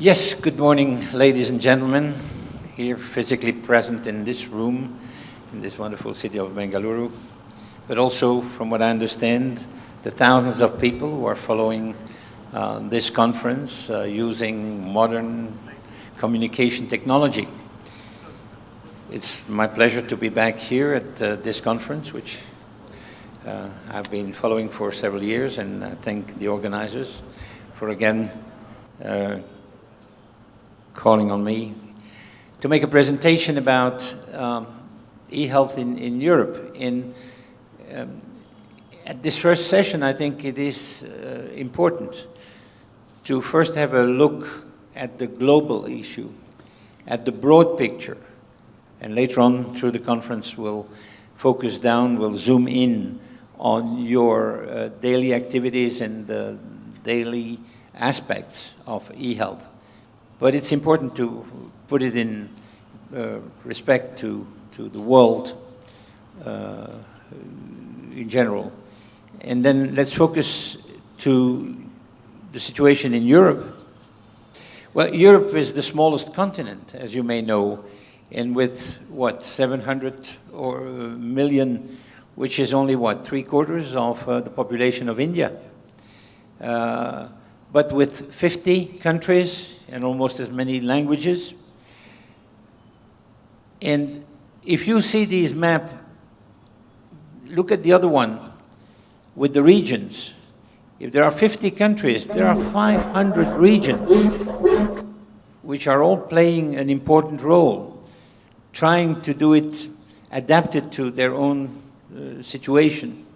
Yes, good morning, ladies and gentlemen, here physically present in this room, in this wonderful city of Bangalore, but also, from what I understand, the thousands of people who are following this conference using modern communication technology. It's my pleasure to be back here at this conference, which I've been following for several years, and I thank the organizers for again calling on me to make a presentation about e-health in Europe. At this first session, I think it is important to first have a look at the global issue, at the broad picture, and later on through the conference we'll focus down, we'll zoom in on your daily activities and the daily aspects of e-health. But it's important to put it in respect to the world in general. And then let's focus to the situation in Europe. Well, Europe is the smallest continent, as you may know, and with, what, 700 million, which is only, what, 3/4 of the population of India. But with 50 countries and almost as many languages. And if you see these maps, look at the other one with the regions. If there are 50 countries, there are 500 regions, which are all playing an important role, trying to do it adapted to their own situation.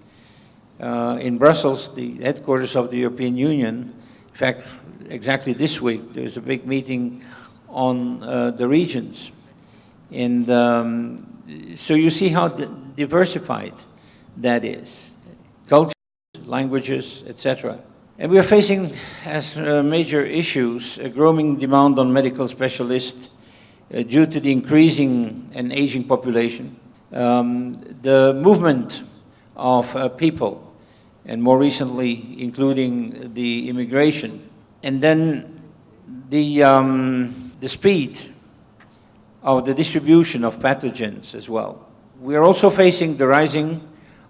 In Brussels, the headquarters of the European Union, in fact, exactly this week, there's a big meeting on the regions. And so you see how diversified that is. Cultures, languages, etc. And we are facing, as major issues, a growing demand on medical specialists due to the increasing and aging population, the movement of people, and more recently, including the immigration, and then the speed of the distribution of pathogens as well. We are also facing the rising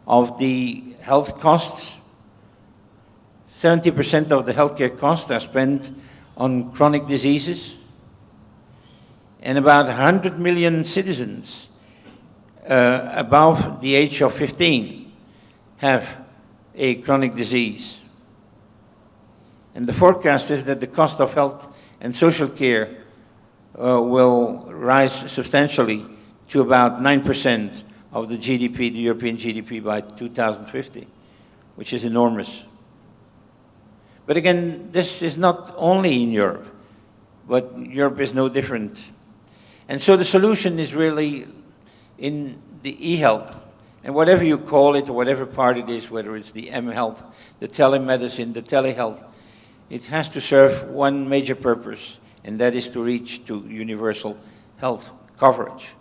of the health costs. 70% of the healthcare costs are spent on chronic diseases, and about 100 million citizens above the age of 15 have a chronic disease. And the forecast is that the cost of health and social care will rise substantially to about 9% of the GDP, the European GDP, by 2050, which is enormous. But again, this is not only in Europe, but Europe is no different. And so the solution is really in the e-health. And whatever you call it, or whatever part it is, whether it's the m-health, the telemedicine, the telehealth, it has to serve one major purpose, and that is to reach to universal health coverage,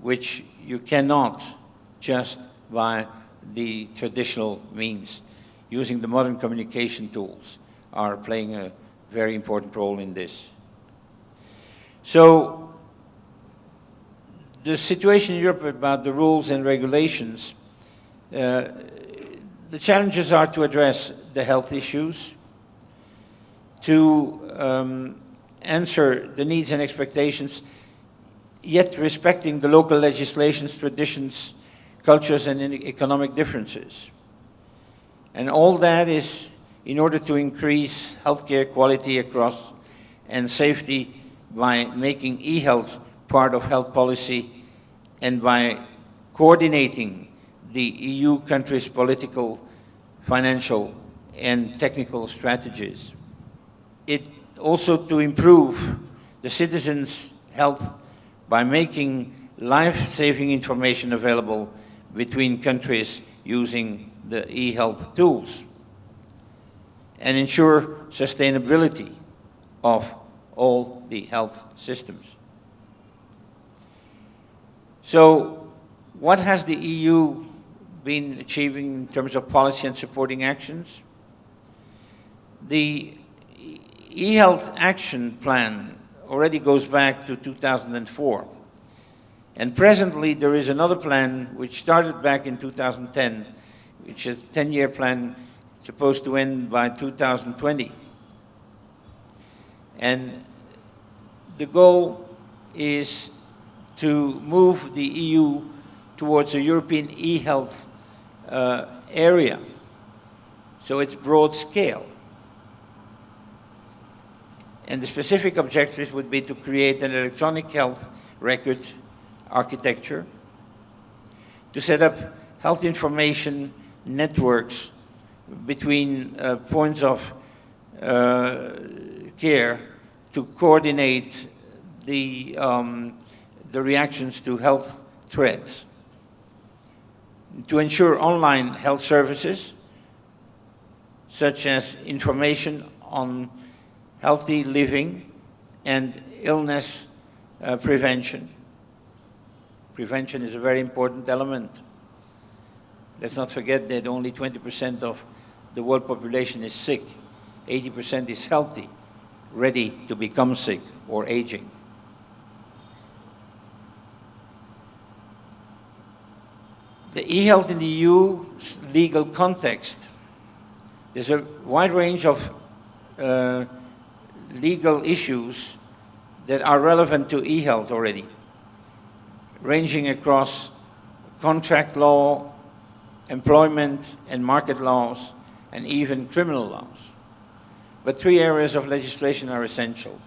which you cannot just by the traditional means. Using the modern communication tools are playing a very important role in this. So, the situation in Europe about the rules and regulations, the challenges are to address the health issues, to answer the needs and expectations, yet respecting the local legislations, traditions, cultures, and economic differences. And all that is in order to increase healthcare quality across and safety by making e-health part of health policy and by coordinating the EU countries' political, financial, and technical strategies. It also to improve the citizens' health by making life-saving information available between countries using the e-health tools, and ensure sustainability of all the health systems. So, what has the EU been achieving in terms of policy and supporting actions? The e-health action plan already goes back to 2004. And presently there is another plan which started back in 2010, which is a 10-year plan supposed to end by 2020. And the goal is to move the EU towards a European e-health area. So it's broad scale. And the specific objectives would be to create an electronic health record architecture, to set up health information networks between points of care to coordinate the reactions to health threats, to ensure online health services, such as information on healthy living and illness prevention. Prevention is a very important element. Let's not forget that only 20% of the world population is sick. 80% is healthy, ready to become sick or aging. The e-health in the EU's legal context. There's a wide range of legal issues that are relevant to e-health already, ranging across contract law, employment and market laws, and even criminal laws. But three areas of legislation are essential: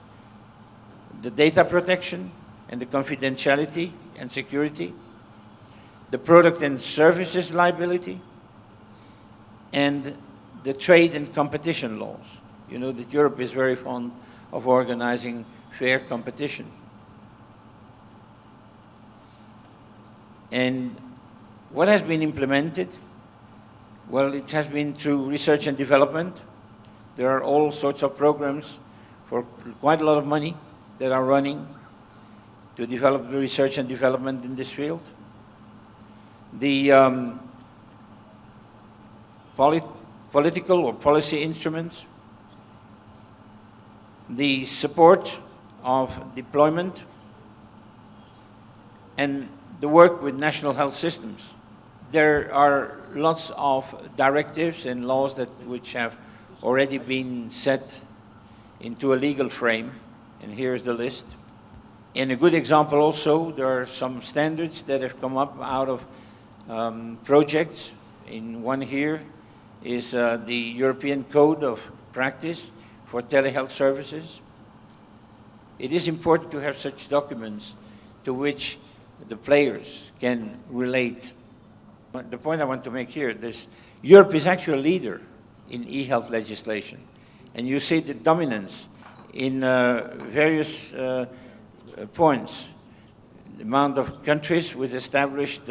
the data protection and the confidentiality and security, the product and services liability, and the trade and competition laws. You know that Europe is very fond of organizing fair competition. And what has been implemented? Well, it has been through research and development. There are all sorts of programs for quite a lot of money that are running to develop the research and development in this field. The political or policy instruments, the support of deployment, and the work with national health systems. There are lots of directives and laws which have already been set into a legal frame, and here's the list. And a good example also, there are some standards that have come up out of projects. In one here is the European Code of Practice for telehealth services. It is important to have such documents to which the players can relate. The point I want to make here is Europe is actually a leader in e-health legislation. And you see the dominance in various points. The amount of countries with established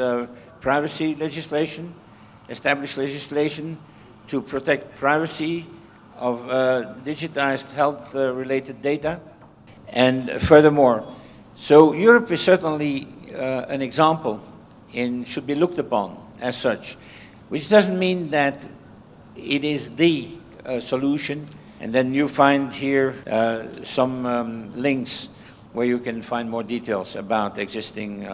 privacy legislation, established legislation to protect privacy of digitized health-related data, and furthermore. So Europe is certainly an example and should be looked upon as such, which doesn't mean that it is the solution. And then you find here some links where you can find more details about existing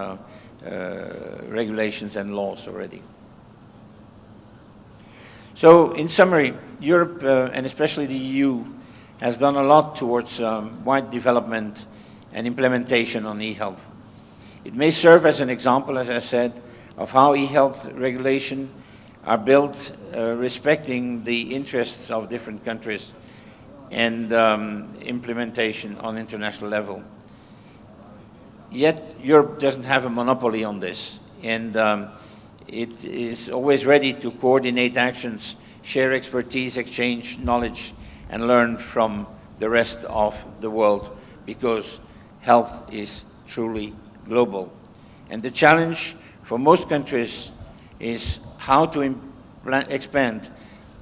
regulations and laws already. So in summary, Europe, and especially the EU, has done a lot towards wide development and implementation on e-health. It may serve as an example, as I said, of how e-health regulation are built respecting the interests of different countries and implementation on international level. Yet Europe doesn't have a monopoly on this, and it is always ready to coordinate actions, share expertise, exchange knowledge, and learn from the rest of the world, because health is truly global. And the challenge for most countries is how to expand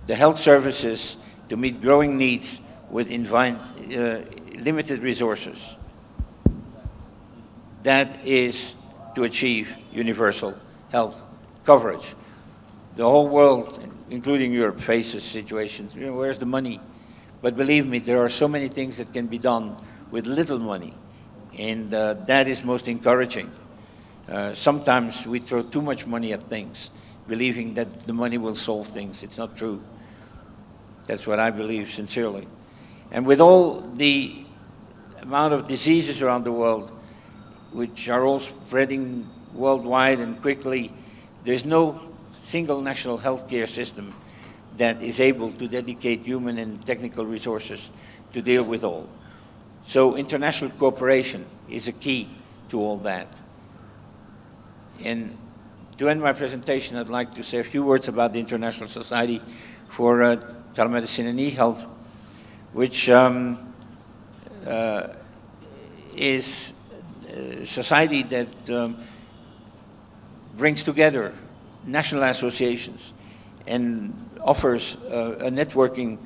the health services to meet growing needs with limited resources. That is to achieve universal health coverage. The whole world, including Europe, faces situations. You know, where's the money? But believe me, there are so many things that can be done with little money, and that is most encouraging. Sometimes we throw too much money at things, believing that the money will solve things. It's not true. That's what I believe sincerely. And with all the amount of diseases around the world, which are all spreading worldwide and quickly, there's no single national healthcare system that is able to dedicate human and technical resources to deal with all. So international cooperation is a key to all that. And to end my presentation, I'd like to say a few words about the International Society for Telemedicine and E-Health, which is a society that brings together national associations and offers a networking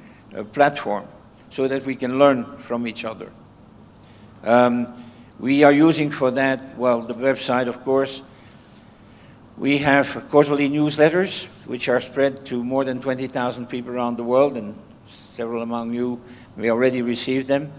platform so that we can learn from each other. We are using for that, well, the website, of course. We have quarterly newsletters, which are spread to more than 20,000 people around the world, and several among you may already receive them.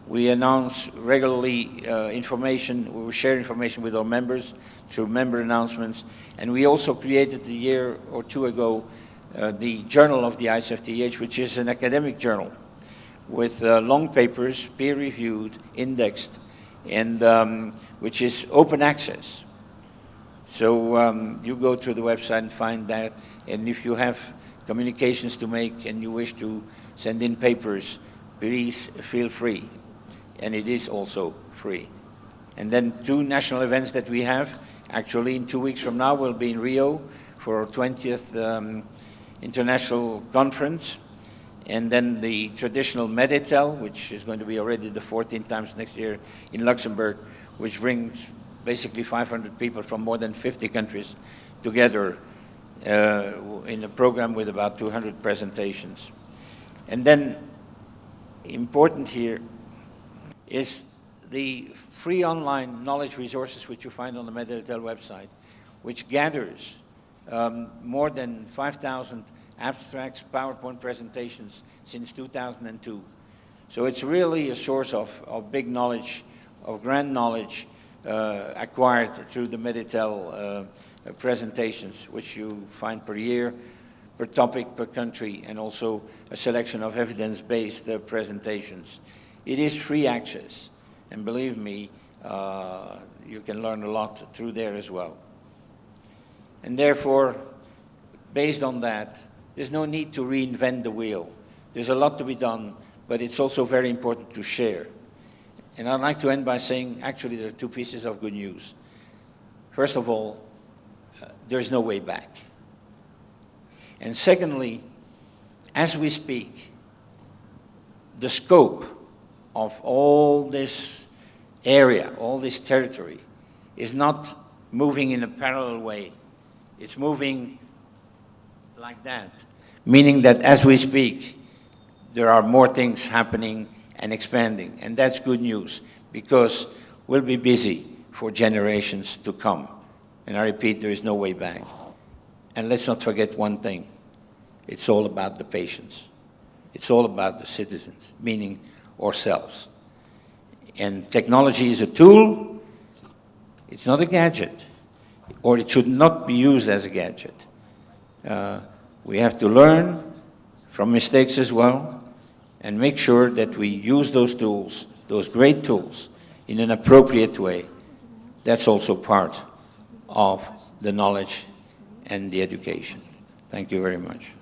We announce regularly information, we share information with our members through member announcements, and we also created a year or two ago the Journal of the ISTEH, which is an academic journal with long papers, peer-reviewed, indexed, and which is open access. So you go to the website and find that, and if you have communications to make and you wish to send in papers, please feel free. And it is also free. And then 2 national events that we have, actually in 2 weeks from now, we'll be in Rio for our 20th international conference. And then the traditional Meditel, which is going to be already the 14th times next year in Luxembourg, which brings basically 500 people from more than 50 countries together in a program with about 200 presentations. And then important here is the free online knowledge resources which you find on the Meditel website, which gathers more than 5,000 abstracts, PowerPoint presentations since 2002. So it's really a source of big knowledge, of grand knowledge acquired through the Meditel presentations, which you find per year, per topic, per country, and also a selection of evidence-based presentations. It is free access, and believe me, you can learn a lot through there as well. And therefore, based on that, there's no need to reinvent the wheel. There's a lot to be done, but it's also very important to share. And I'd like to end by saying, actually, there are 2 pieces of good news. First of all, there's no way back. And secondly, as we speak, the scope of all this area, all this territory, is not moving in a parallel way. It's moving like that, meaning that as we speak, there are more things happening and expanding. And that's good news, because we'll be busy for generations to come. And I repeat, there is no way back. And let's not forget one thing. It's all about the patients. It's all about the citizens, meaning ourselves. And technology is a tool. It's not a gadget, or it should not be used as a gadget. We have to learn from mistakes as well, and make sure that we use those tools, those great tools, in an appropriate way. That's also part of the knowledge and the education. Thank you very much.